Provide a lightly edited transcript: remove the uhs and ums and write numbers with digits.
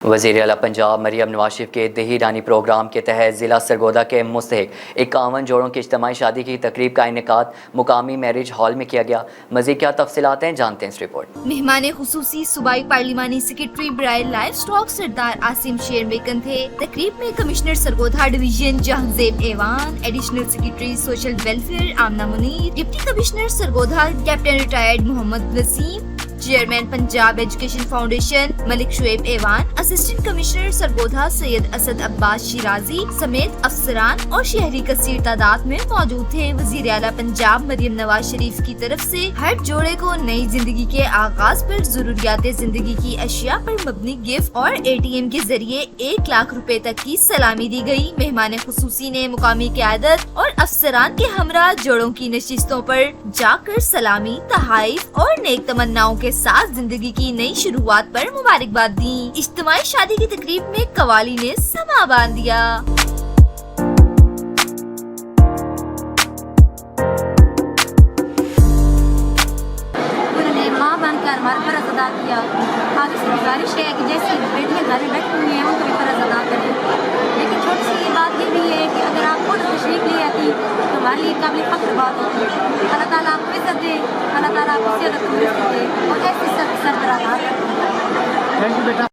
وزیر اعلیٰ پنجاب مریم نواز شریف کے دہی رانی پروگرام کے تحت ضلع سرگودا کے مستحق 51 جوڑوں کی اجتماعی شادی کی تقریب کا انعقاد مقامی میرج ہال میں کیا گیا۔ مزید کیا تفصیلات ہیں جانتے ہیں اس رپورٹ۔ مہمان خصوصی صوبائی پارلیمانی سیکرٹری برائے لائف سٹاک سردار عاصم شیر میکن تھے۔ تقریب میں commissioner Sargodha division Jahanzeb Awan, additional secretary social welfare Amna Munir, deputy commissioner Sargodha captain retired Muhammad Waseem, chairman Punjab education foundation Malik Shoaib Awan, assistant commissioner Sargodha Syed Asad Abbas Shirazi سمیت افسران اور شہری کثیر تعداد میں موجود تھے۔ وزیر اعلیٰ پنجاب مریم نواز شریف کی طرف سے ہر جوڑے کو نئی زندگی کے آغاز پر ضروریات زندگی کی اشیاء پر مبنی گفٹ اور ATM کے ذریعے 1 لاکھ روپے تک کی سلامی دی گئی۔ مہمان خصوصی نے مقامی قیادت اور افسران کے ہمراہ جوڑوں کی نشستوں پر جا کر سلامی، تحائف اور نیک تمناؤں کے ساتھ زندگی کی نئی شروعات پر مبارکباد دی۔ اجتماعی شادی کی تقریب میں قوالی نے سما باندھ دیا۔ انہوں نے ماں بن کر ہمارا فرض ادا کیا۔ آگے سے گزارش ہے کہ جیسی بیٹیاں گھر میں بیٹھی ہوئی ہیں ان کو بھی فرض ادا کریں، لیکن چھوٹی سی بات یہ بھی ہے کہ اگر آپ خود تشریف لے آتی تو ہمارے لیے قابل فخر بات ہوتی ہے۔ اللہ تعالیٰ آپ کو عزت دے، اللہ تعالیٰ آپ کو صحت و تندرستی دے اور ایسی سربراہ